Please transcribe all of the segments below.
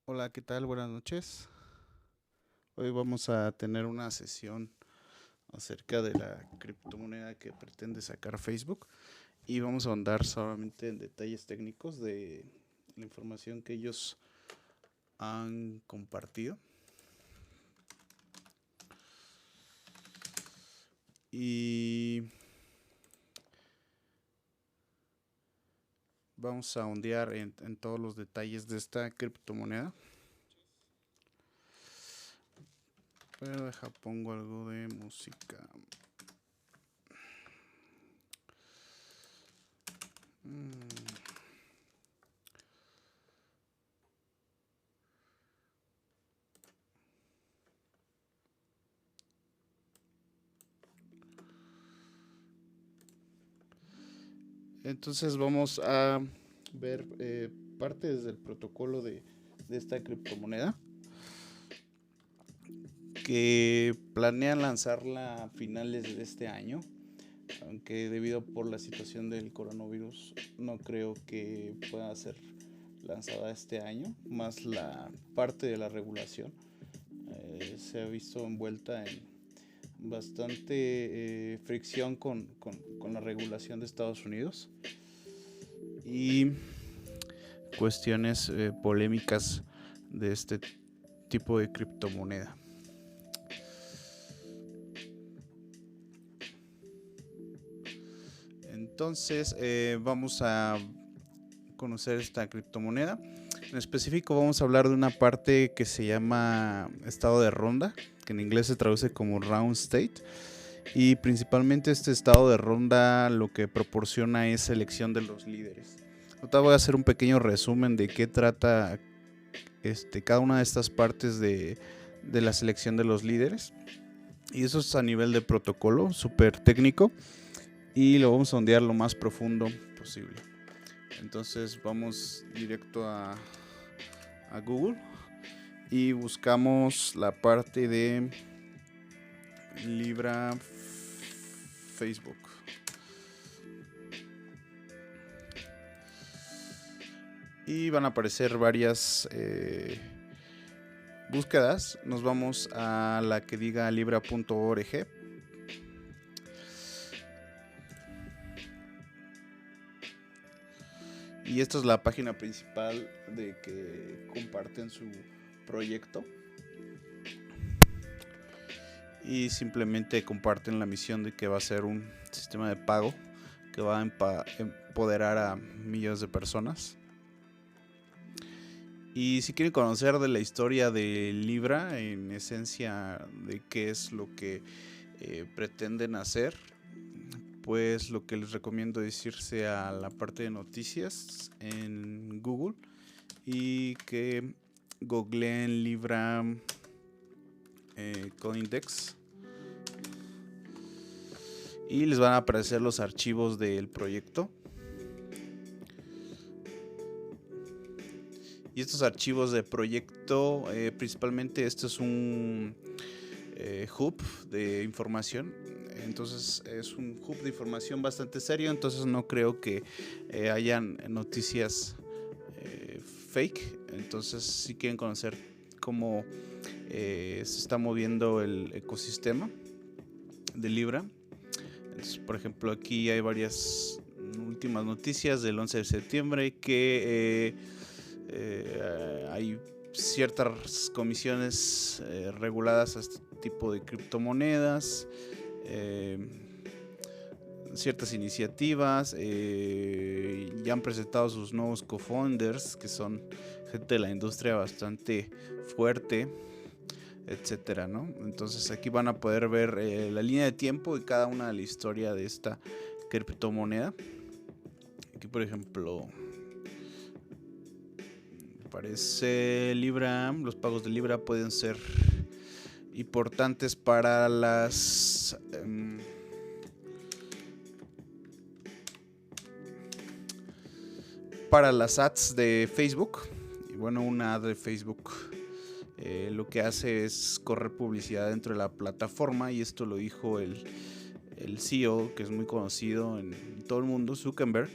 Hola, ¿qué tal? Buenas noches. Hoy vamos a tener una sesión acerca de la criptomoneda que pretende sacar Facebook y vamos a ahondar solamente en detalles técnicos de la información que ellos han compartido y vamos a ondear en todos los detalles de esta criptomoneda. Pero deja pongo algo de música. Mm. Entonces vamos a ver partes del protocolo de esta criptomoneda que planean lanzarla a finales de este año, aunque debido por la situación del coronavirus no creo que pueda ser lanzada este año, más la parte de la regulación se ha visto envuelta en bastante fricción con la regulación de Estados Unidos y cuestiones polémicas de este tipo de criptomoneda. Entonces vamos a conocer esta criptomoneda. En específico vamos a hablar de una parte que se llama estado de ronda, que en inglés se traduce como round state. Y principalmente este estado de ronda lo que proporciona es selección de los líderes. Ahorita voy a hacer un pequeño resumen de qué trata cada una de estas partes de la selección de los líderes. Y eso es a nivel de protocolo, súper técnico. Y lo vamos a ondear lo más profundo posible. Entonces vamos directo a Google y buscamos la parte de Libra Facebook. Y van a aparecer varias búsquedas. Nos vamos a la que diga libra.org. Y esta es la página principal de que comparten su proyecto. Y simplemente comparten la misión de que va a ser un sistema de pago que va a empoderar a millones de personas. Y si quieren conocer de la historia de Libra, en esencia de qué es lo que pretenden hacer, pues lo que les recomiendo es irse a la parte de noticias en Google y que googleen Libra Coindex y les van a aparecer los archivos del proyecto. Y estos archivos de proyecto, principalmente esto es un hub de información. Entonces es un hub de información bastante serio. Entonces no creo que hayan noticias fake. Entonces si quieren conocer cómo se está moviendo el ecosistema de Libra. Entonces, por ejemplo, aquí hay varias últimas noticias del 11 de septiembre que hay ciertas comisiones reguladas a este tipo de criptomonedas, ciertas iniciativas, ya han presentado sus nuevos co-founders, que son gente de la industria bastante fuerte, etcétera, ¿no? Entonces aquí van a poder ver la línea de tiempo de cada una de la historia de esta criptomoneda. Aquí, por ejemplo, parece Libra, los pagos de Libra pueden ser importantes para las ads de Facebook. Y bueno, una ad de Facebook lo que hace es correr publicidad dentro de la plataforma, y esto lo dijo el CEO, que es muy conocido en todo el mundo, Zuckerberg.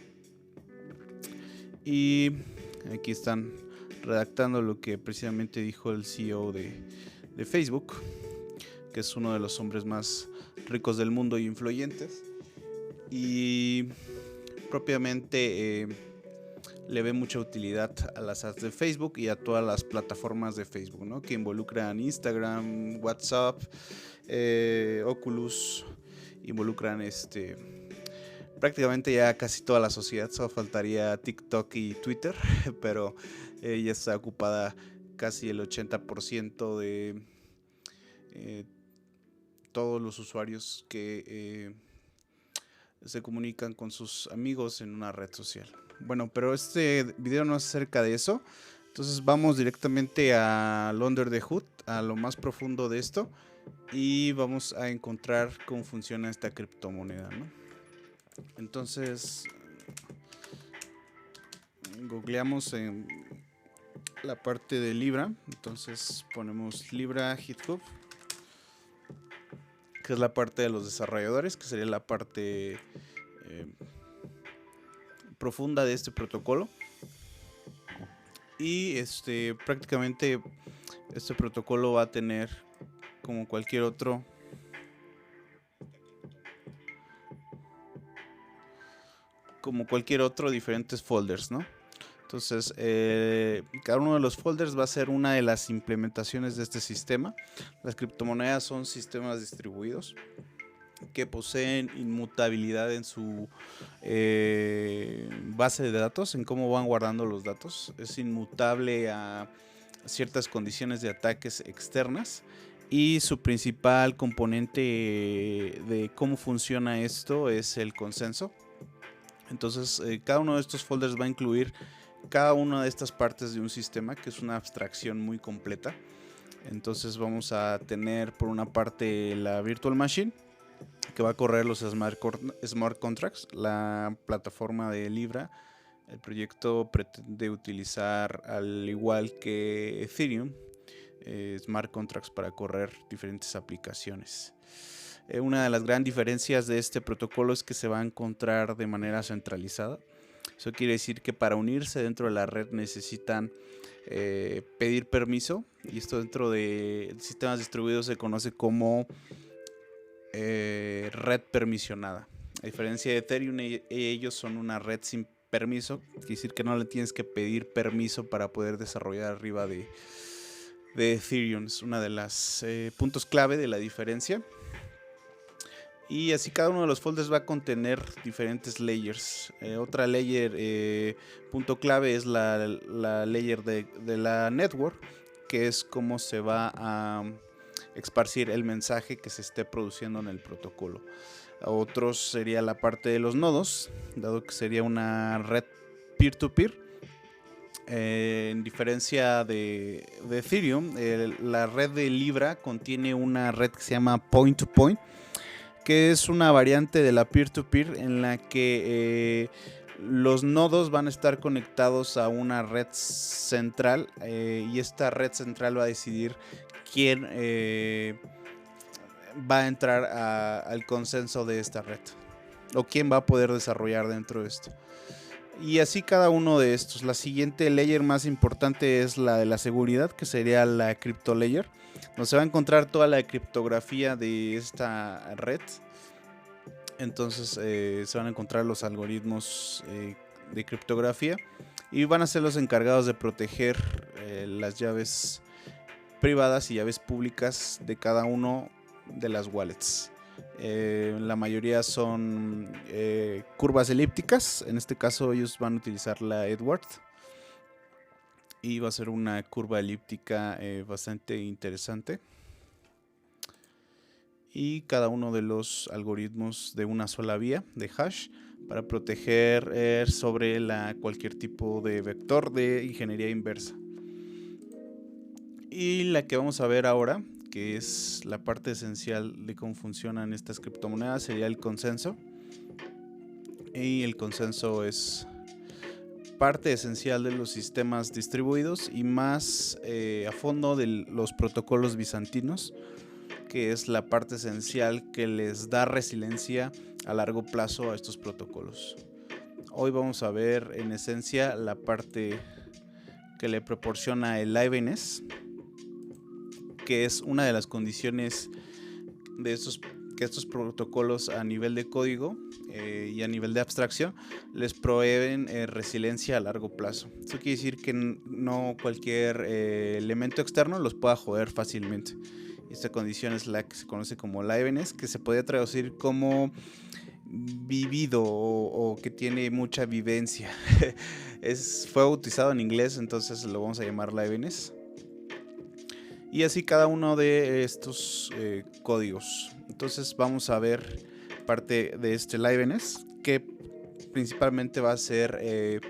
Y aquí están redactando lo que precisamente dijo el CEO de Facebook, que es uno de los hombres más ricos del mundo y influyentes, y propiamente le ve mucha utilidad a las ads de Facebook y a todas las plataformas de Facebook, ¿no? Que involucran Instagram, WhatsApp, Oculus, involucran prácticamente ya casi toda la sociedad. Solo faltaría TikTok y Twitter, pero ya está ocupada casi el 80% de todos los usuarios que se comunican con sus amigos en una red social. Bueno, pero este video no es acerca de eso. Entonces vamos directamente al under the hood, a lo más profundo de esto, y vamos a encontrar cómo funciona esta criptomoneda, ¿no? Entonces googleamos en la parte de Libra. Entonces ponemos Libra GitHub, que es la parte de los desarrolladores, que sería la parte profunda de este protocolo. Y prácticamente este protocolo va a tener, como cualquier otro, diferentes folders, ¿no? Entonces cada uno de los folders va a ser una de las implementaciones de este sistema. Las criptomonedas son sistemas distribuidos que poseen inmutabilidad en su base de datos, en cómo van guardando los datos. Es inmutable a ciertas condiciones de ataques externas, y su principal componente de cómo funciona esto es el consenso. Entonces cada uno de estos folders va a incluir cada una de estas partes de un sistema, que es una abstracción muy completa. Entonces vamos a tener por una parte la virtual machine, que va a correr los smart contracts. La plataforma de Libra, el proyecto, pretende utilizar, al igual que Ethereum, smart contracts para correr diferentes aplicaciones. Una de las grandes diferencias de este protocolo es que se va a encontrar de manera centralizada. Eso quiere decir que para unirse dentro de la red necesitan pedir permiso, y esto dentro de sistemas distribuidos se conoce como red permisionada. A diferencia de Ethereum, ellos son una red sin permiso. Quiere decir que no le tienes que pedir permiso para poder desarrollar arriba de Ethereum. Es una de las puntos clave de la diferencia. Y así cada uno de los folders va a contener diferentes layers. Otra layer punto clave es la layer de la network, que es cómo se va a esparcir el mensaje que se esté produciendo en el protocolo. Otros sería la parte de los nodos, dado que sería una red peer-to-peer. En diferencia de Ethereum, la red de Libra contiene una red que se llama point-to-point, que es una variante de la peer-to-peer en la que los nodos van a estar conectados a una red central, y esta red central va a decidir quién va a entrar al consenso de esta red, o quién va a poder desarrollar dentro de esto. Y así cada uno de estos. La siguiente layer más importante es la de la seguridad, que sería la crypto layer, donde se va a encontrar toda la criptografía de esta red. Entonces se van a encontrar los algoritmos de criptografía, y van a ser los encargados de proteger las llaves privadas y llaves públicas de cada uno de las wallets. La mayoría son curvas elípticas. En este caso ellos van a utilizar la Edwards, y va a ser una curva elíptica bastante interesante. Y cada uno de los algoritmos de una sola vía de hash para proteger sobre cualquier tipo de vector de ingeniería inversa. Y la que vamos a ver ahora, que es la parte esencial de cómo funcionan estas criptomonedas, sería el consenso. Y el consenso es parte esencial de los sistemas distribuidos, y más a fondo de los protocolos bizantinos, que es la parte esencial que les da resiliencia a largo plazo a estos protocolos. Hoy vamos a ver en esencia la parte que le proporciona el liveness, que es una de las condiciones de estos protocolos a nivel de código y a nivel de abstracción les proveen resiliencia a largo plazo. Eso quiere decir que no cualquier elemento externo los pueda joder fácilmente. Esta condición es la que se conoce como liveness, que se puede traducir como vivido o que tiene mucha vivencia. Fue bautizado en inglés, entonces lo vamos a llamar liveness. Y así cada uno de estos códigos. Entonces vamos a ver parte de este liveness, que principalmente va a ser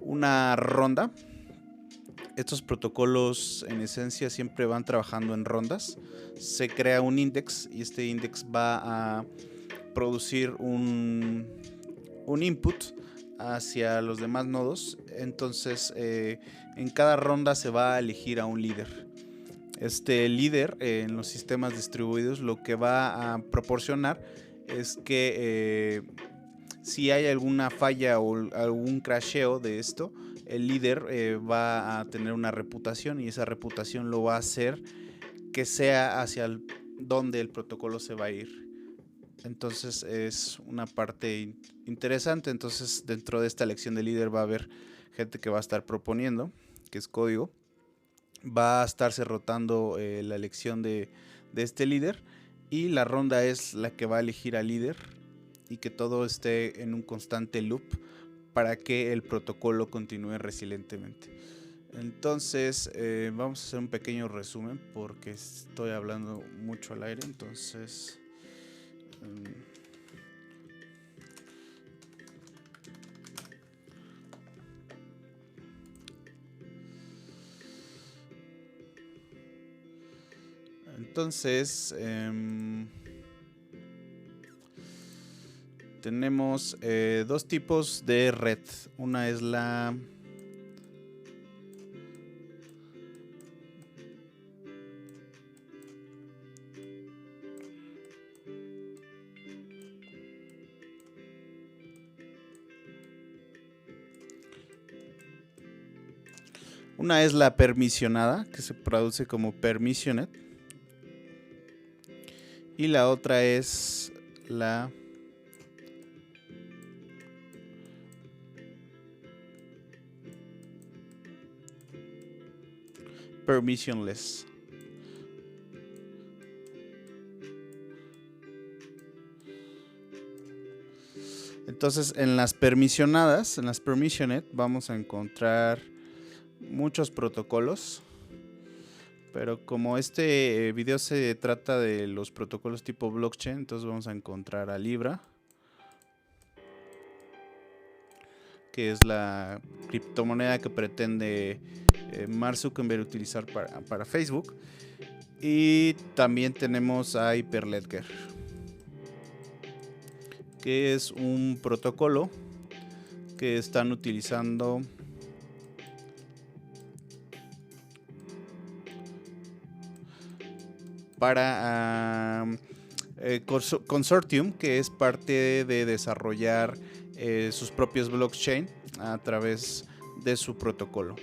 una ronda. Estos protocolos en esencia siempre van trabajando en rondas. Se crea un index y este index va a producir un input hacia los demás nodos. Entonces en cada ronda se va a elegir a un líder. Este líder en los sistemas distribuidos lo que va a proporcionar es que si hay alguna falla o algún crasheo de esto, el líder va a tener una reputación y esa reputación lo va a hacer que sea hacia donde el protocolo se va a ir. Entonces es una parte interesante. Entonces dentro de esta elección de líder va a haber gente que va a estar proponiendo, que es código. Va a estarse rotando la elección de este líder y la ronda es la que va a elegir al líder y que todo esté en un constante loop para que el protocolo continúe resilientemente. Entonces vamos a hacer un pequeño resumen porque estoy hablando mucho al aire. Entonces tenemos dos tipos de red. Una es la permisionada, que se traduce como permissioned, y la otra es la permissionless. Entonces en las permisionadas, en las permissioned, vamos a encontrar muchos protocolos, pero como este video se trata de los protocolos tipo blockchain, entonces vamos a encontrar a Libra, que es la criptomoneda que pretende Mark Zuckerberg utilizar para Facebook. Y también tenemos a Hyperledger, que es un protocolo que están utilizando para Consortium, que es parte de desarrollar sus propios blockchain a través de su protocolo.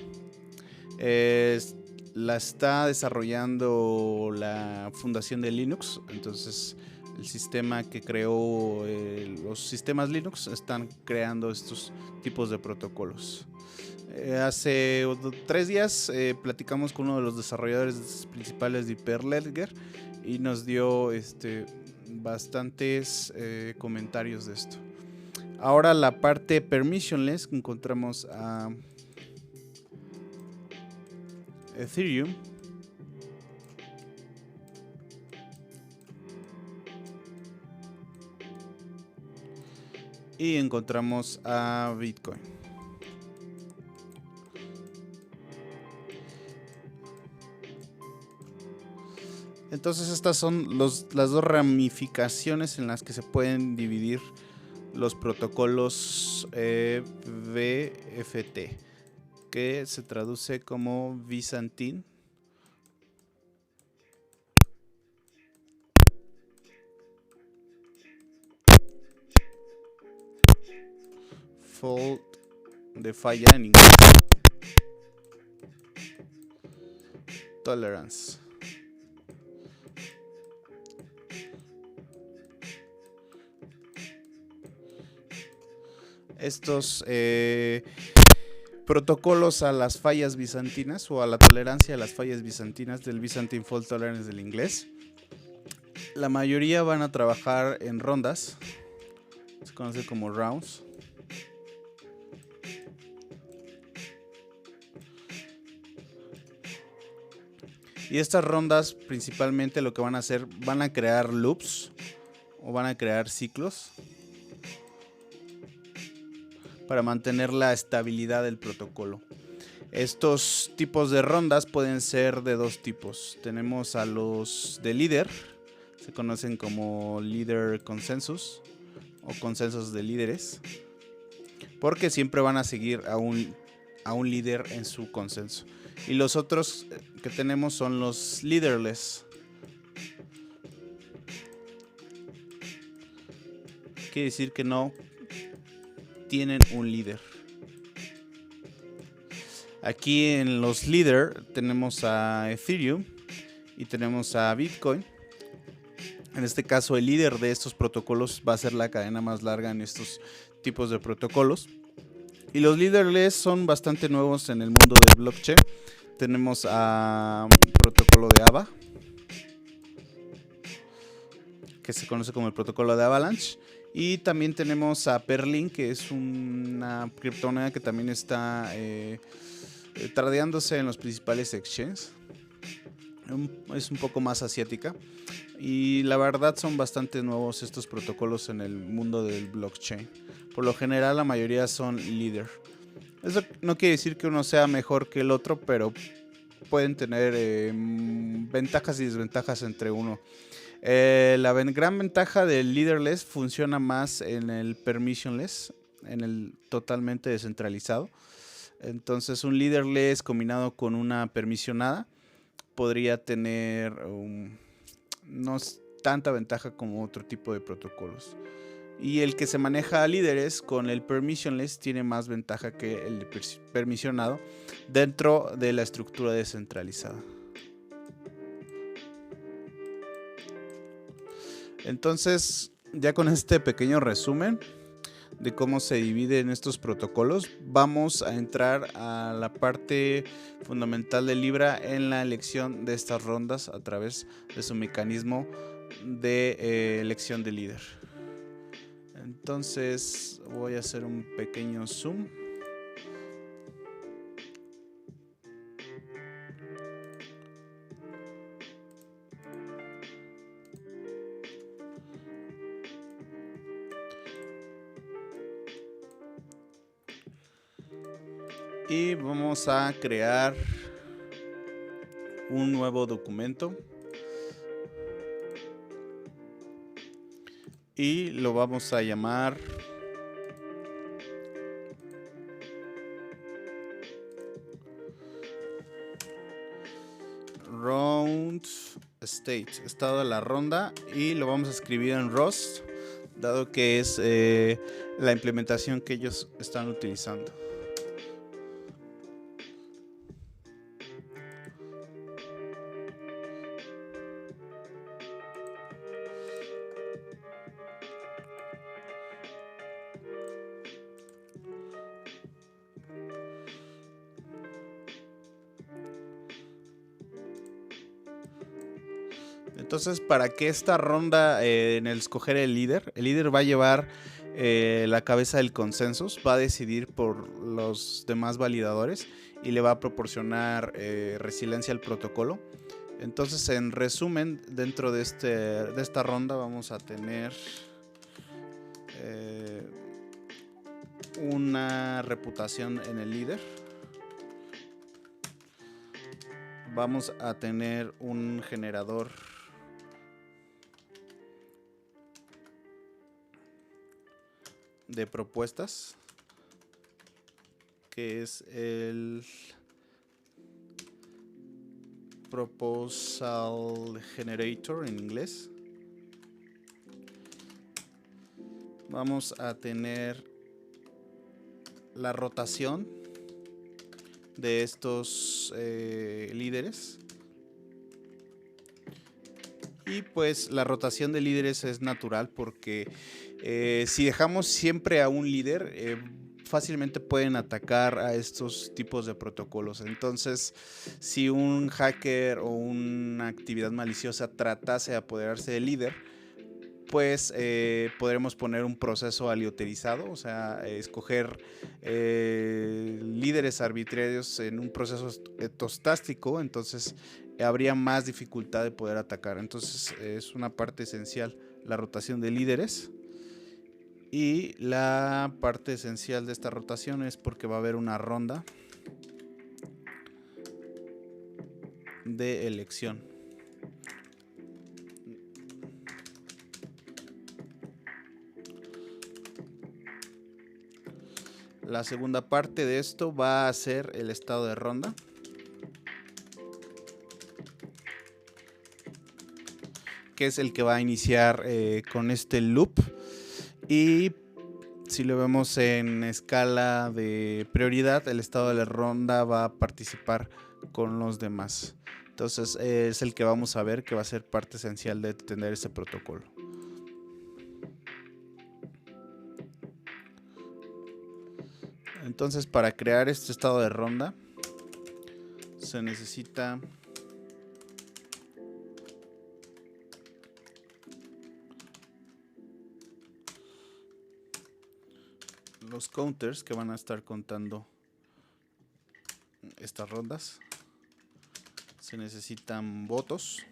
La está desarrollando la fundación de Linux. Entonces el sistema que creó los sistemas Linux están creando estos tipos de protocolos. Hace 3 días platicamos con uno de los desarrolladores principales de Hyperledger y nos dio bastantes comentarios de esto. Ahora la parte permissionless, encontramos a Ethereum, y encontramos a Bitcoin. Entonces estas son las dos ramificaciones en las que se pueden dividir los protocolos VFT, que se traduce como Byzantine, Fault de falla en inglés, tolerance. Estos protocolos a las fallas bizantinas o a la tolerancia a las fallas bizantinas del Byzantine Fault Tolerance del inglés. La mayoría van a trabajar en rondas, se conoce como rounds. Y estas rondas principalmente lo que van a hacer, van a crear loops o van a crear ciclos para mantener la estabilidad del protocolo. Estos tipos de rondas pueden ser de dos tipos. Tenemos a los de líder, se conocen como líder consensus o consensos de líderes, porque siempre van a seguir a un líder en su consenso. Y los otros que tenemos son los leaderless. Quiere decir que no tienen un líder. Aquí en los líder tenemos a Ethereum y tenemos a Bitcoin. En este caso el líder de estos protocolos va a ser la cadena más larga en estos tipos de protocolos. Y los leaderless son bastante nuevos en el mundo del blockchain. Tenemos a protocolo de AVA, que se conoce como el protocolo de Avalanche. Y también tenemos a Perlin, que es una criptomoneda que también está tradeándose en los principales exchanges. Es un poco más asiática. Y la verdad son bastante nuevos estos protocolos en el mundo del blockchain. Por lo general la mayoría son líder. Eso no quiere decir que uno sea mejor que el otro, pero pueden tener ventajas y desventajas entre uno. La gran ventaja del leaderless funciona más en el permissionless, en el totalmente descentralizado. Entonces un leaderless combinado con una permisionada podría tener no tanta ventaja como otro tipo de protocolos. Y el que se maneja a líderes con el permissionless tiene más ventaja que el permisionado dentro de la estructura descentralizada. Entonces, ya con este pequeño resumen de cómo se dividen estos protocolos, vamos a entrar a la parte fundamental de Libra en la elección de estas rondas a través de su mecanismo de elección de líder. Entonces voy a hacer un pequeño zoom. Y vamos a crear un nuevo documento. Y lo vamos a llamar Round State, estado de la ronda, y lo vamos a escribir en Rust, dado que es la implementación que ellos están utilizando. Entonces, para que esta ronda, en el escoger el líder va a llevar la cabeza del consenso, va a decidir por los demás validadores y le va a proporcionar resiliencia al protocolo. Entonces, en resumen, dentro de esta ronda vamos a tener una reputación en el líder. Vamos a tener un generador de propuestas, que es el Proposal Generator en inglés. Vamos a tener la rotación de estos líderes, Y pues la rotación de líderes es natural porque si dejamos siempre a un líder, fácilmente pueden atacar a estos tipos de protocolos. Entonces, si un hacker o una actividad maliciosa tratase de apoderarse del líder, pues podremos poner un proceso aleatorizado, o sea, escoger líderes arbitrarios en un proceso etostástico. Entonces habría más dificultad de poder atacar. Entonces es una parte esencial la rotación de líderes. Y la parte esencial de esta rotación es porque va a haber una ronda de elección. La segunda parte de esto va a ser el estado de ronda. Que es el que va a iniciar con este loop. Y si lo vemos en escala de prioridad, el estado de la ronda va a participar con los demás. Entonces es el que vamos a ver que va a ser parte esencial de tener ese protocolo. Entonces, para crear este estado de ronda se necesita los counters que van a estar contando estas rondas. Se necesitan votos.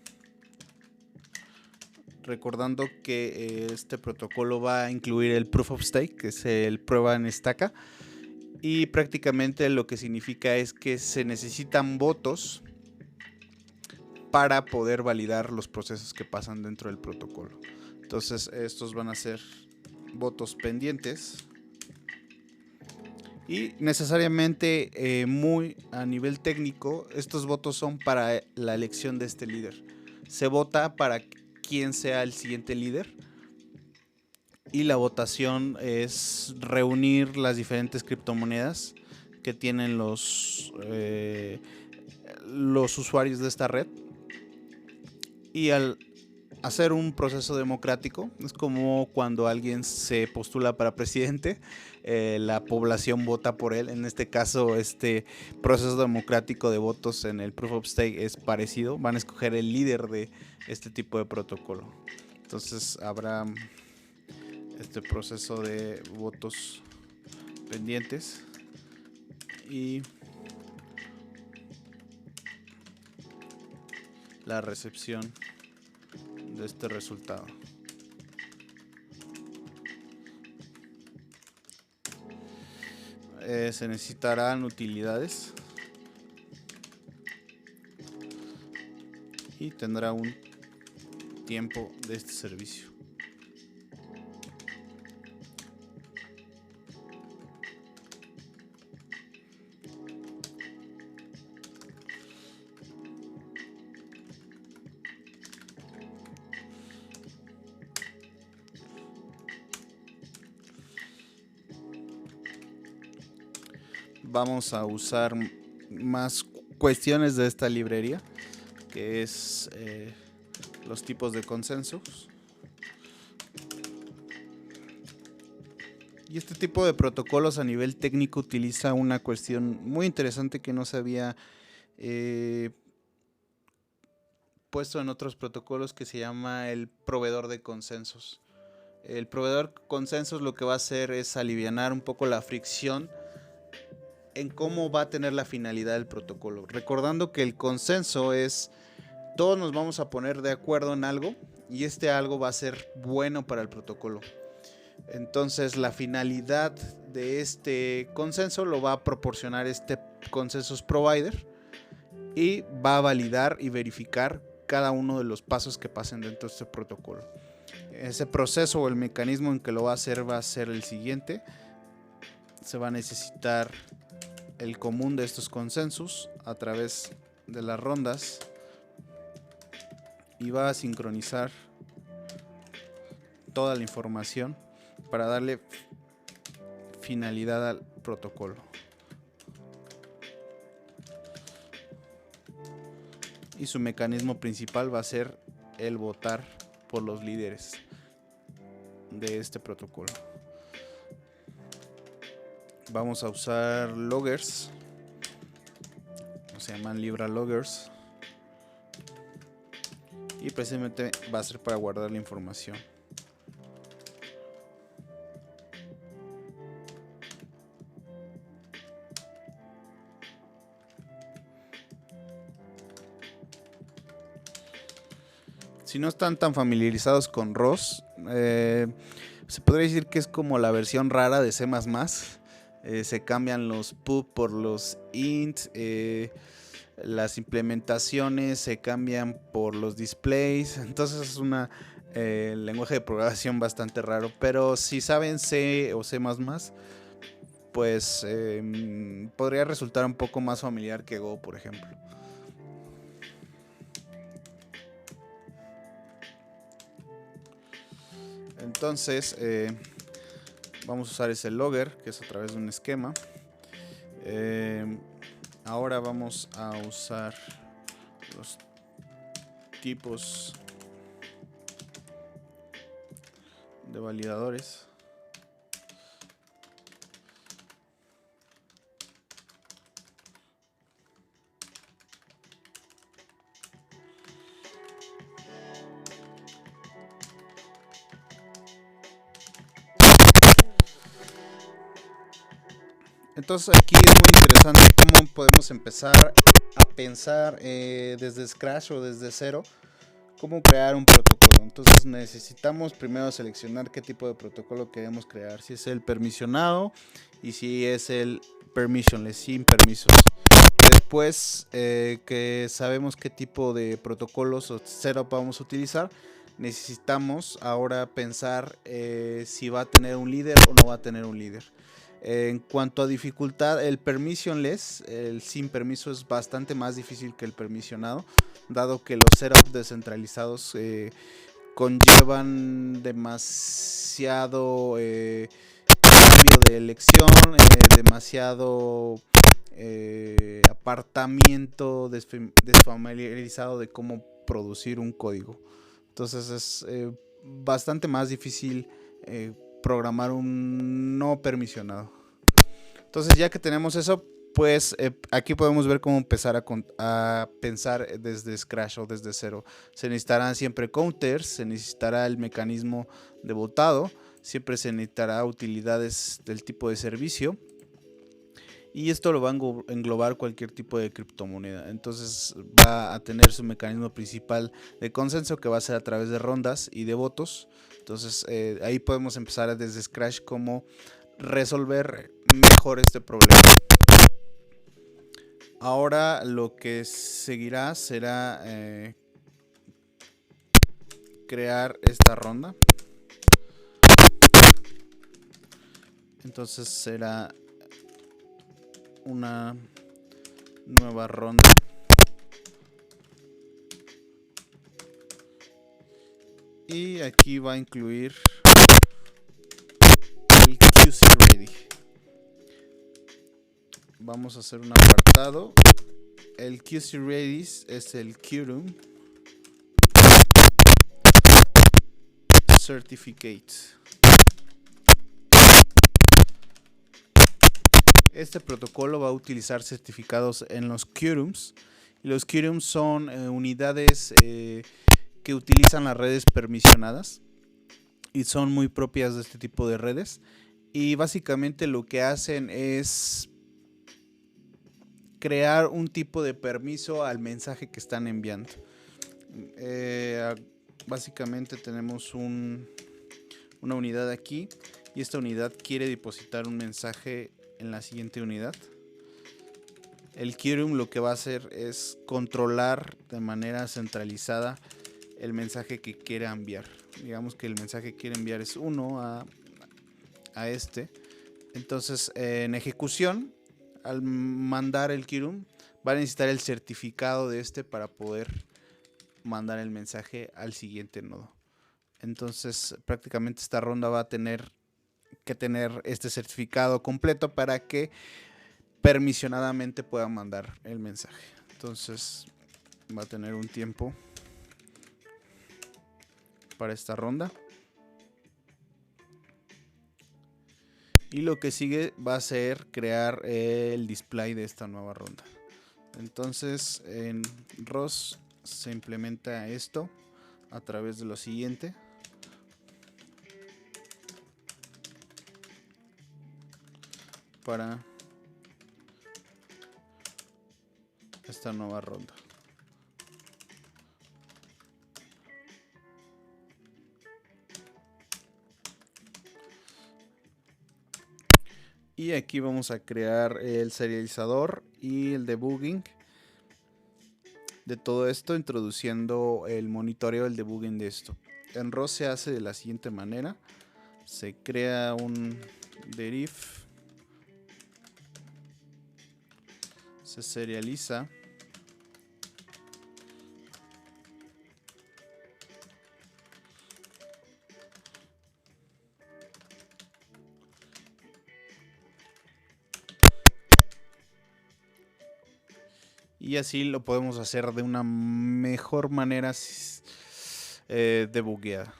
Recordando que este protocolo va a incluir el Proof of Stake, que es el prueba en estaca. Y prácticamente lo que significa es que se necesitan votos para poder validar los procesos que pasan dentro del protocolo. Entonces estos van a ser votos pendientes. Y necesariamente muy a nivel técnico, estos votos son para la elección de este líder. Se vota para quién sea el siguiente líder. Y la votación es reunir las diferentes criptomonedas que tienen los usuarios de esta red. Y al hacer un proceso democrático, es como cuando alguien se postula para presidente, la población vota por él. En este caso, este proceso democrático de votos en el Proof of Stake es parecido. Van a escoger el líder de este tipo de protocolo. Entonces habrá este proceso de votos pendientes y la recepción de este resultado. Se necesitarán utilidades y tendrá un tiempo de este servicio. Vamos a usar más cuestiones de esta librería, que es los tipos de consensos. Y este tipo de protocolos a nivel técnico utiliza una cuestión muy interesante que no se había puesto en otros protocolos, que se llama el proveedor de consensos. El proveedor de consensos lo que va a hacer es alivianar un poco la fricción en cómo va a tener la finalidad del protocolo. Recordando que el consenso es todos nos vamos a poner de acuerdo en algo y este algo va a ser bueno para el protocolo. Entonces la finalidad de este consenso lo va a proporcionar este consensus provider y va a validar y verificar cada uno de los pasos que pasen dentro de este protocolo. Ese proceso o el mecanismo en que lo va a ser el siguiente. Se va a necesitar el común de estos consensos a través de las rondas y va a sincronizar toda la información para darle finalidad al protocolo. Y su mecanismo principal va a ser el votar por los líderes de este protocolo. Vamos a usar loggers, se llaman Libra loggers, y precisamente va a ser para guardar la información. Si no están tan familiarizados con ROS, se podría decir que es como la versión rara de C++. Se cambian los pub por los int, las implementaciones se cambian por los displays. Entonces es un lenguaje de programación bastante raro, pero si saben C o C++, pues podría resultar un poco más familiar que Go, por ejemplo. Entonces vamos a usar ese logger, que es a través de un esquema. Ahora vamos a usar los tipos de validadores. Entonces aquí es muy interesante cómo podemos empezar a pensar desde Scratch o desde cero cómo crear un protocolo. Entonces necesitamos primero seleccionar qué tipo de protocolo queremos crear, si es el permisionado y si es el permissionless, sin permisos. Después que sabemos qué tipo de protocolos o setup vamos a utilizar, necesitamos ahora pensar si va a tener un líder o no va a tener un líder. En cuanto a dificultad, el permissionless, el sin permiso, es bastante más difícil que el permisionado, dado que los setups descentralizados conllevan demasiado cambio de elección, demasiado apartamiento desfamiliarizado de cómo producir un código. Entonces es bastante más difícil programar un no permisionado. Entonces ya que tenemos eso, pues aquí podemos ver cómo empezar a pensar desde Scratch o desde cero. Se necesitarán siempre counters, se necesitará el mecanismo de votado, siempre se necesitará utilidades del tipo de servicio. Y esto lo va a englobar cualquier tipo de criptomoneda. Entonces va a tener su mecanismo principal de consenso, que va a ser a través de rondas y de votos. Entonces ahí podemos empezar desde Scratch cómo resolver mejor este problema. Ahora lo que seguirá será crear esta ronda. Entonces será una nueva ronda. Y aquí va a incluir el QC Ready. Vamos a hacer un apartado. El QC Ready es el Quorum Certificate. Este protocolo va a utilizar certificados en los quorums. Y los quorums son unidades que utilizan las redes permisionadas y son muy propias de este tipo de redes. Y básicamente lo que hacen es crear un tipo de permiso al mensaje que están enviando. Básicamente tenemos una unidad aquí y esta unidad quiere depositar un mensaje en la siguiente unidad. El quorum lo que va a hacer es controlar de manera centralizada el mensaje que quiera enviar. Digamos que el mensaje que quiere enviar es 1 a este. Entonces en ejecución, al mandar el quorum, va a necesitar el certificado de este para poder mandar el mensaje al siguiente nodo. Entonces prácticamente esta ronda va a tener que tener este certificado completo para que permisionadamente pueda mandar el mensaje. Entonces va a tener un tiempo. para esta ronda. Y lo que sigue va a ser crear el display de esta nueva ronda. Entonces en ROS se implementa esto a través de lo siguiente. Para esta nueva ronda. Y aquí vamos a crear el serializador y el debugging de todo esto, introduciendo el monitoreo, el debugging de esto. En ROS se hace de la siguiente manera. Se crea un deriv, se serializa, y así lo podemos hacer de una mejor manera debugueada.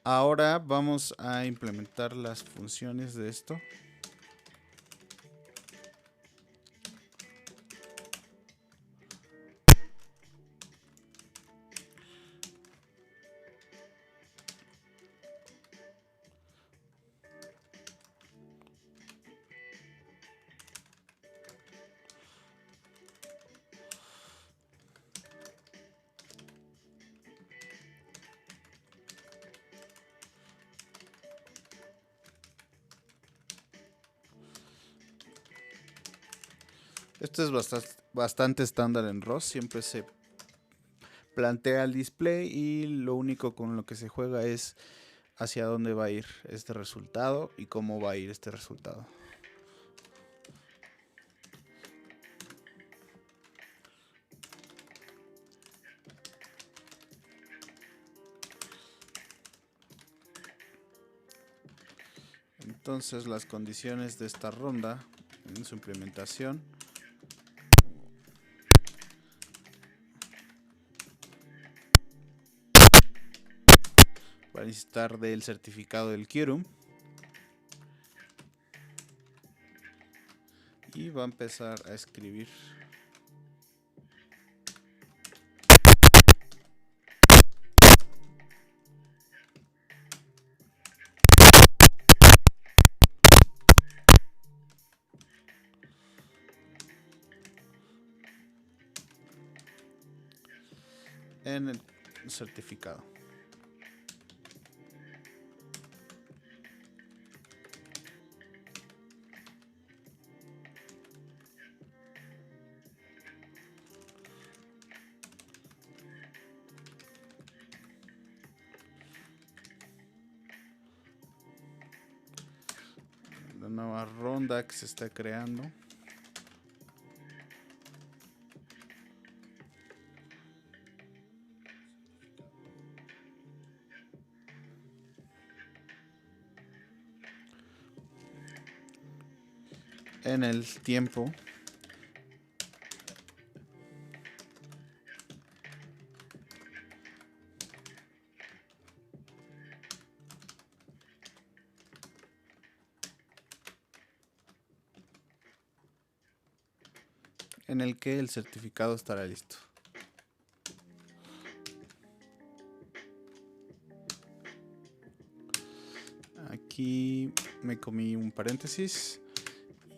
Ahora vamos a implementar las funciones de esto. Esto es bastante estándar en ROS. Siempre se plantea el display y lo único con lo que se juega es hacia dónde va a ir este resultado y cómo va a ir este resultado. Entonces las condiciones de esta ronda en su implementación va a necesitar del certificado del Quorum y va a empezar a escribir. En el certificado. La nueva ronda que se está creando. En el tiempo en el que el certificado estará listo. Aquí me comí un paréntesis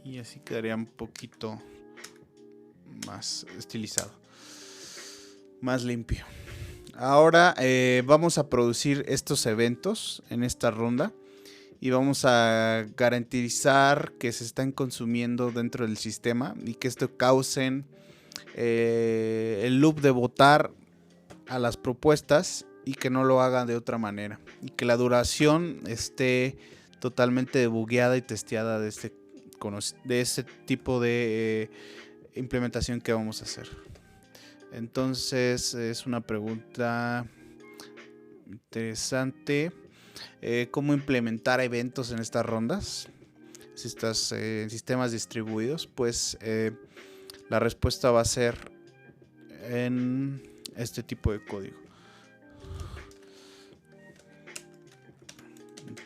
y así quedaría un poquito más estilizado, más limpio. Ahora vamos a producir estos eventos en esta ronda y vamos a garantizar que se están consumiendo dentro del sistema y que esto causen el loop de votar a las propuestas y que no lo hagan de otra manera y que la duración esté totalmente debugueada y testeada de este tipo de implementación que vamos a hacer. Entonces es una pregunta interesante. ¿Cómo implementar eventos en estas rondas? Si estás en sistemas distribuidos, pues la respuesta va a ser en este tipo de código.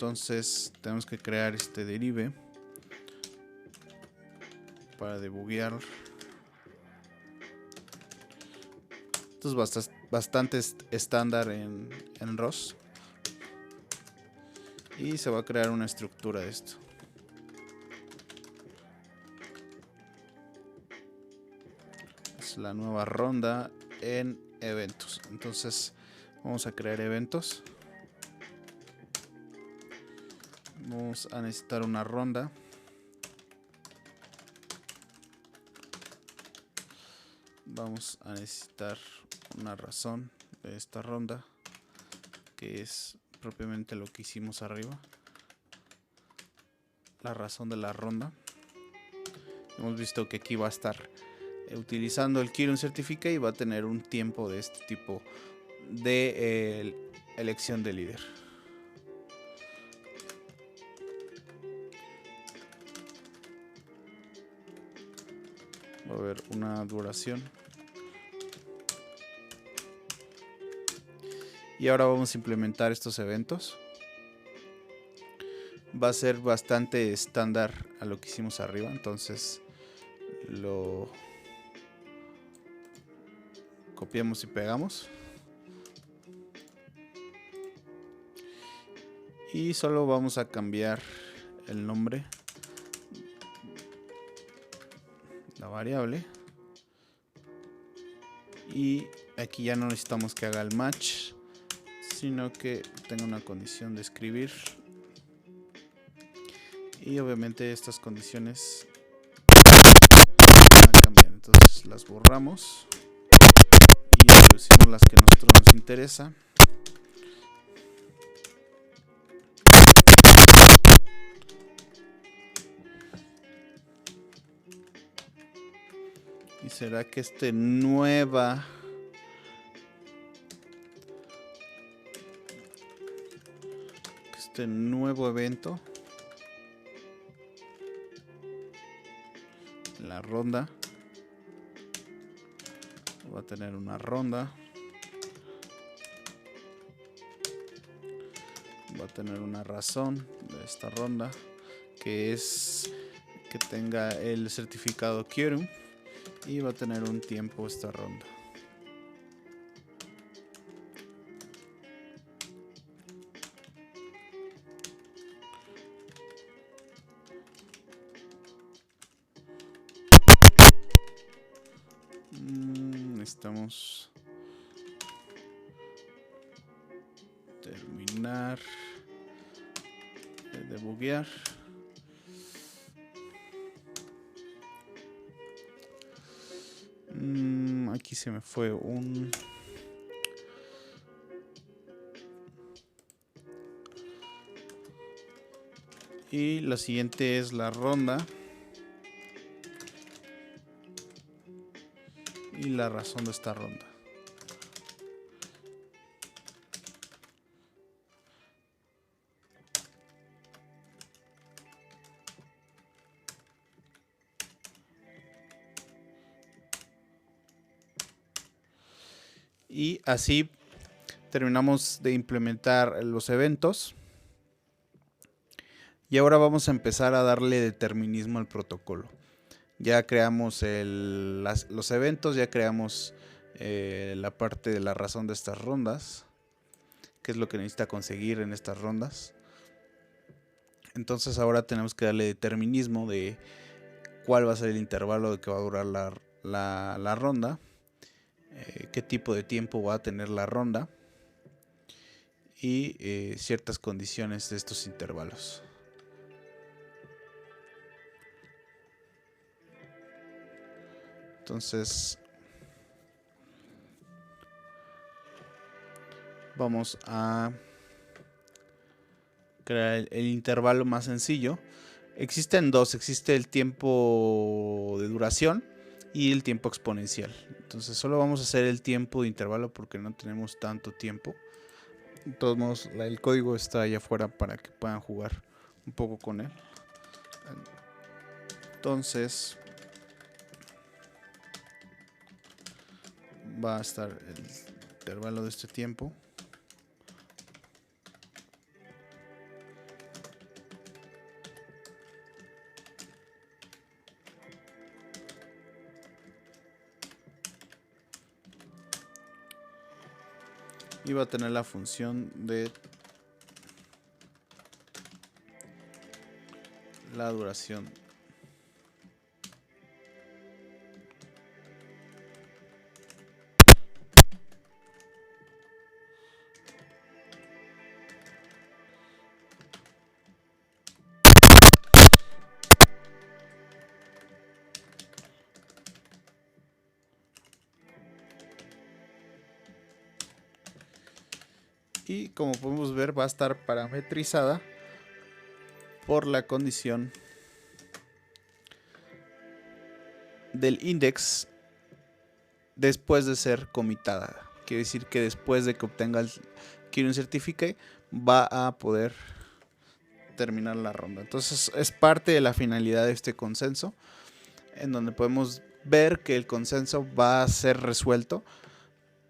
Entonces tenemos que crear este derive para debuguear. Esto es bastante estándar en ROS. Y se va a crear una estructura de esto. Es la nueva ronda en eventos. Entonces vamos a crear eventos. Vamos a necesitar una ronda. Vamos a necesitar una razón de esta ronda, que es propiamente lo que hicimos arriba. La razón de la ronda. Hemos visto que aquí va a estar utilizando el Kirin Certificate y va a tener un tiempo de este tipo de elección de líder. Va a haber una duración. Y ahora vamos a implementar estos eventos. Va a ser bastante estándar a lo que hicimos arriba. Entonces lo copiamos y pegamos. Y solo vamos a cambiar el nombre, la variable. Y aquí ya no necesitamos que haga el match, sino que tenga una condición de escribir. Y obviamente estas condiciones van a cambiar. Entonces las borramos y introducimos las que a nosotros nos interesa. Y será que este nuevo evento, la ronda, va a tener una ronda, va a tener una razón de esta ronda, que es que tenga el certificado Kirin, y va a tener un tiempo esta ronda. Necesitamos terminar de debuguear. Aquí se me fue un... Y la siguiente es la ronda. Y la razón de esta ronda. Y así terminamos de implementar los eventos. Y ahora vamos a empezar a darle determinismo al protocolo. Ya creamos los eventos, ya creamos la parte de la razón de estas rondas, qué es lo que necesita conseguir en estas rondas. Entonces ahora tenemos que darle determinismo de cuál va a ser el intervalo de que va a durar la ronda, qué tipo de tiempo va a tener la ronda y ciertas condiciones de estos intervalos. Entonces vamos a crear el intervalo más sencillo. Existen dos, existe el tiempo de duración y el tiempo exponencial. Entonces solo vamos a hacer el tiempo de intervalo porque no tenemos tanto tiempo. De todos modos, el código está allá afuera para que puedan jugar un poco con él. Entonces va a estar el intervalo de este tiempo. y va a tener la función de la duración. Y como podemos ver, va a estar parametrizada por la condición del index después de ser comitada. Quiere decir que después de que obtenga el Queuing Certificate va a poder terminar la ronda. Entonces es parte de la finalidad de este consenso, en donde podemos ver que el consenso va a ser resuelto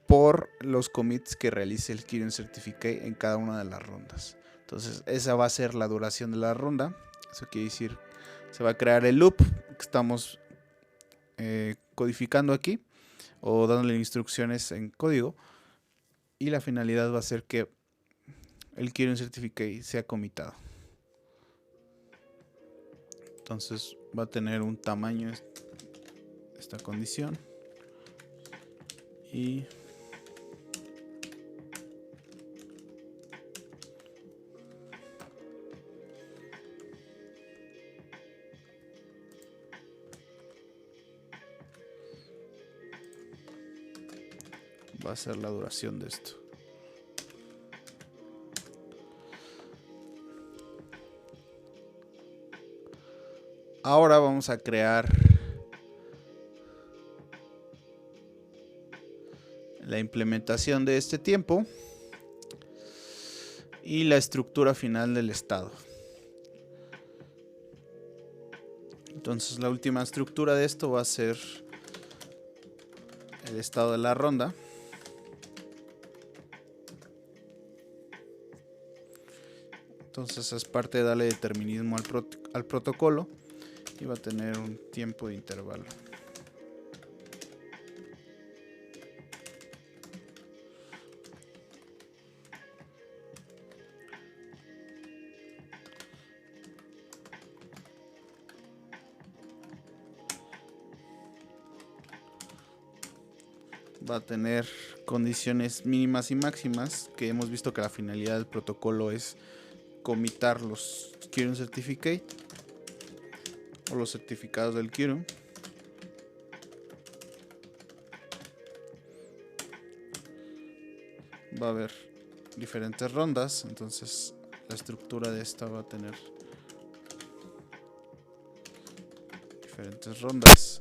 por los commits que realice el Queuing Certificate en cada una de las rondas. Entonces esa va a ser la duración de la ronda. Eso quiere decir, se va a crear el loop que estamos codificando aquí, o dándole instrucciones en código, y la finalidad va a ser que el Queuing Certificate sea comitado. Entonces va a tener un tamaño esta condición, y va a ser la duración de esto. Ahora vamos a crear la implementación de este tiempo y la estructura final del estado. Entonces la última estructura de esto va a ser el estado de la ronda. Entonces es parte de darle determinismo al protocolo, y va a tener un tiempo de intervalo. Va a tener condiciones mínimas y máximas, que hemos visto que la finalidad del protocolo es comitar los Queuing Certificate o los certificados del Queuing. Va a haber diferentes rondas, entonces la estructura de esta va a tener diferentes rondas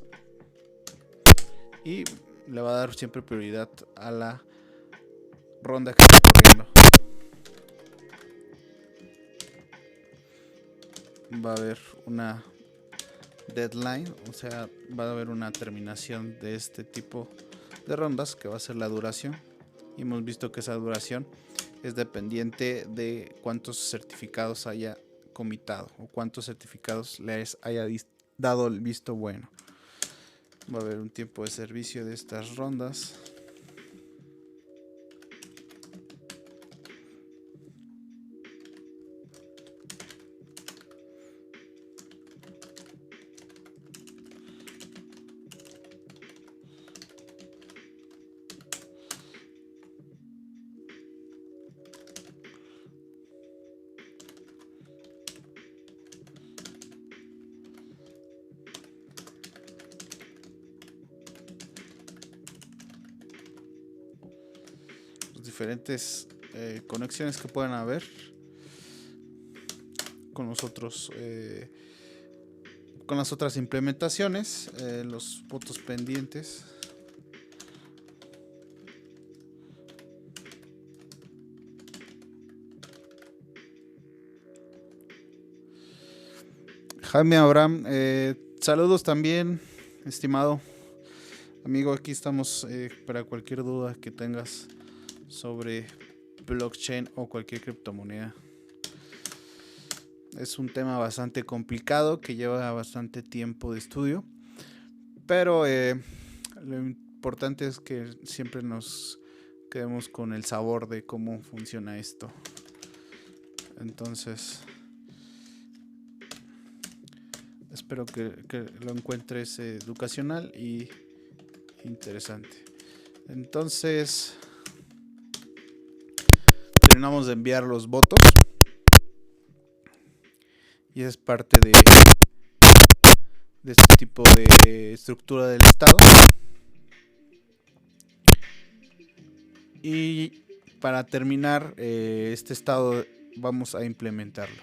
y le va a dar siempre prioridad a la ronda que está corriendo. Va a haber una deadline, o sea, va a haber una terminación de este tipo de rondas, que va a ser la duración, y hemos visto que esa duración es dependiente de cuántos certificados haya comitado o cuántos certificados les haya dado el visto bueno. Va a haber un tiempo de servicio de estas rondas. Diferentes conexiones que puedan haber con nosotros, con las otras implementaciones, los votos pendientes. Jaime Abraham, saludos también, estimado amigo. Aquí estamos para cualquier duda que tengas sobre blockchain o cualquier criptomoneda. Es un tema bastante complicado que lleva bastante tiempo de estudio, pero lo importante es que siempre nos quedemos con el sabor de cómo funciona esto. Entonces, espero que lo encuentres educacional y interesante. Entonces, terminamos de enviar los votos y es parte de este tipo de estructura del Estado. Y para terminar este Estado vamos a implementarlo.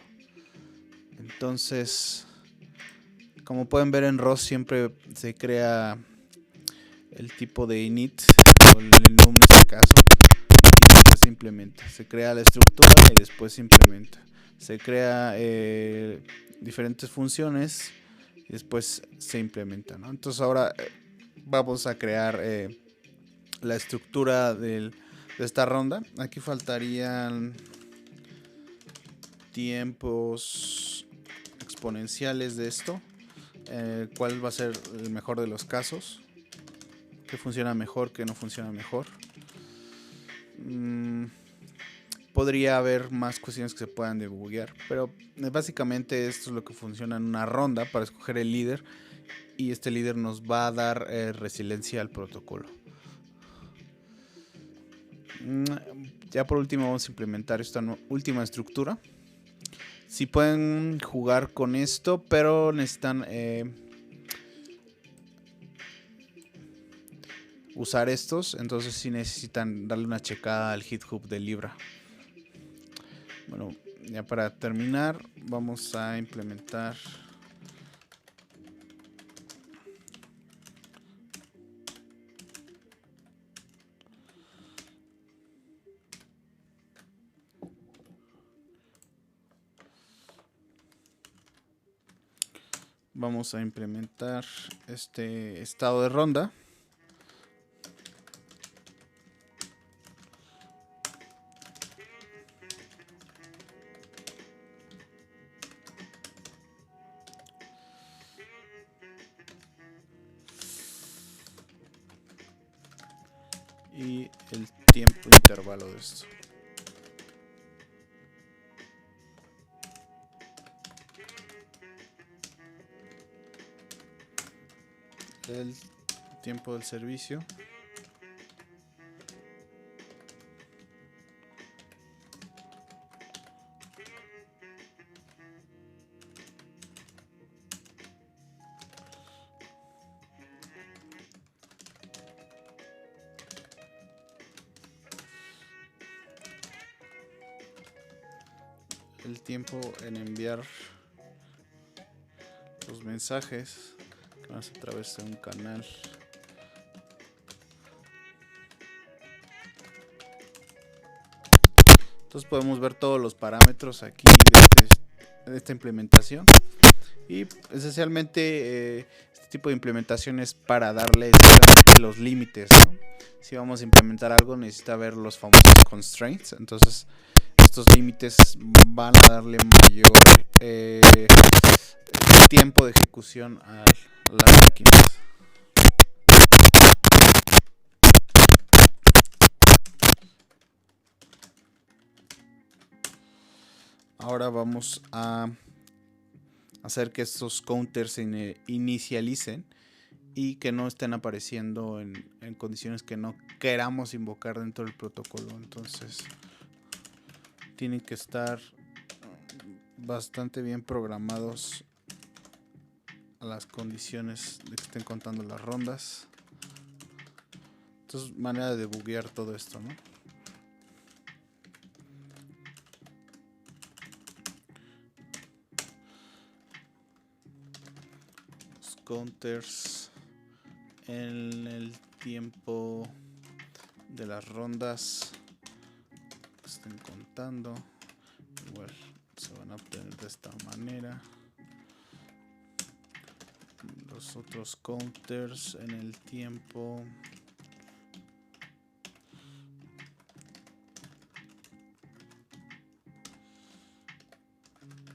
Entonces, como pueden ver en ROS siempre se crea el tipo de init o el enum en este caso y después se implementa. Se crea la estructura y después se implementa. Se crea diferentes funciones y después se implementa, ¿no? Entonces ahora vamos a crear la estructura de esta ronda. Aquí faltarían tiempos exponenciales de esto. ¿Cuál va a ser el mejor de los casos? ¿Qué funciona mejor? ¿Qué no funciona mejor? Podría haber más cuestiones que se puedan debuguear, pero básicamente esto es lo que funciona en una ronda para escoger el líder, y este líder nos va a dar resiliencia al protocolo. Ya por último vamos a implementar esta última estructura. Si pueden jugar con esto, pero necesitan usar estos, entonces sí necesitan darle una checada al GitHub de Libra. Bueno, ya para terminar vamos a implementar este estado de ronda. Y el tiempo intervalo de esto. El tiempo del servicio. El tiempo en enviar los mensajes que van a través de un canal. Entonces podemos ver todos los parámetros aquí de esta implementación. Y esencialmente este tipo de implementación es para darle los límites, ¿no? Si vamos a implementar algo necesita ver los famosos constraints. Entonces estos límites van a darle mayor tiempo de ejecución a las máquinas. Ahora vamos a hacer que estos counters se inicialicen y que no estén apareciendo en condiciones que no queramos invocar dentro del protocolo. Entonces tienen que estar bastante bien programados a las condiciones de que estén contando las rondas. Entonces, manera de debuguear todo esto, ¿no? Los counters en el tiempo de las rondas que estén contando, igual se van a obtener de esta manera. Los otros counters en el tiempo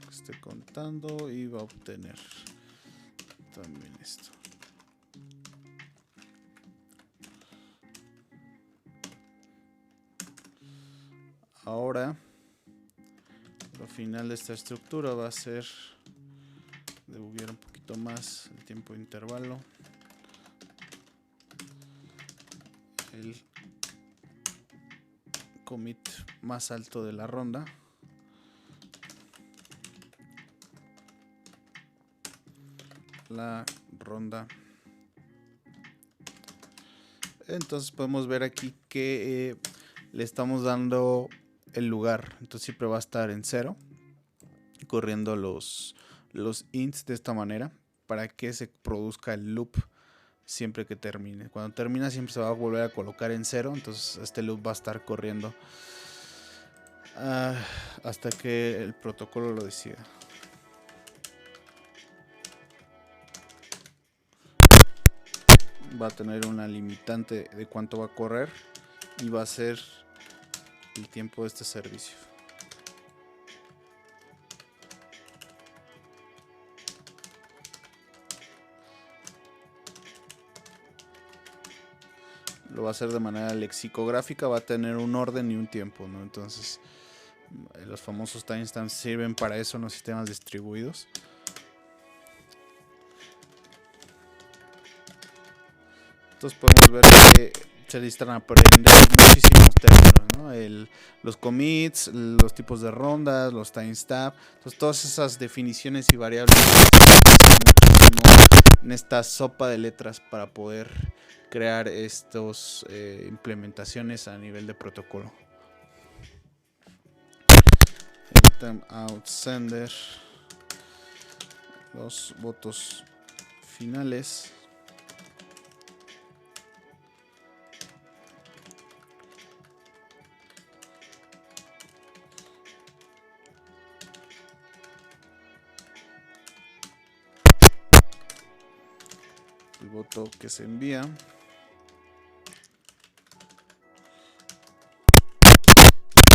que esté contando y va a obtener también esto. Ahora, lo final de esta estructura va a ser debuguear un poquito más el tiempo de intervalo. El commit más alto de la ronda. La ronda. Entonces podemos ver aquí que le estamos dando el lugar. Entonces siempre va a estar en 0. Corriendo los ints de esta manera para que se produzca el loop siempre que termine. Cuando termina siempre se va a volver a colocar en 0. Entonces este loop va a estar corriendo hasta que el protocolo lo decida. Va a tener una limitante de cuánto va a correr y va a ser el tiempo de este servicio. Lo va a hacer de manera lexicográfica, va a tener un orden y un tiempo, ¿no? Entonces los famosos timestamps sirven para eso en los sistemas distribuidos. Entonces podemos ver que se necesitan aprender muchísimos términos, ¿no? Los commits, los tipos de rondas, los timestamps. Entonces todas esas definiciones y variables en esta sopa de letras para poder crear estas implementaciones a nivel de protocolo. El timeout sender, los votos finales. El voto que se envía.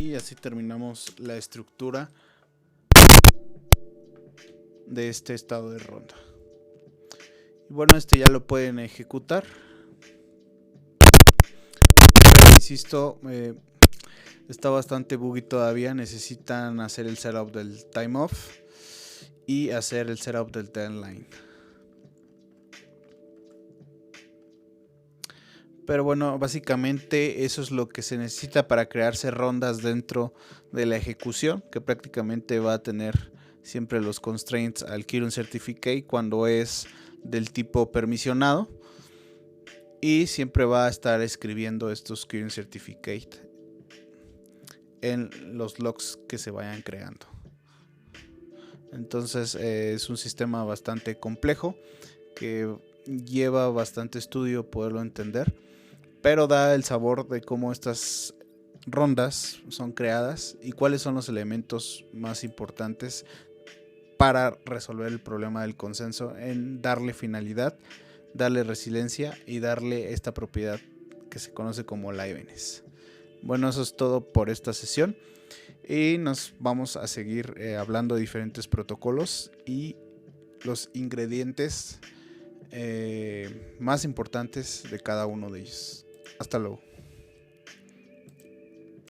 Y así terminamos la estructura de este estado de ronda. Y bueno, este ya lo pueden ejecutar. Pero insisto, está bastante buggy todavía. Necesitan hacer el setup del time off y hacer el setup del timeline. Pero bueno, básicamente eso es lo que se necesita para crearse rondas dentro de la ejecución, que prácticamente va a tener siempre los constraints al Keyring Certificate cuando es del tipo permisionado, y siempre va a estar escribiendo estos Keyring Certificate en los logs que se vayan creando. Entonces es un sistema bastante complejo que lleva bastante estudio poderlo entender, pero da el sabor de cómo estas rondas son creadas y cuáles son los elementos más importantes para resolver el problema del consenso, en darle finalidad, darle resiliencia y darle esta propiedad que se conoce como liveness. Bueno, eso es todo por esta sesión y nos vamos a seguir hablando de diferentes protocolos y los ingredientes más importantes de cada uno de ellos. Hasta luego.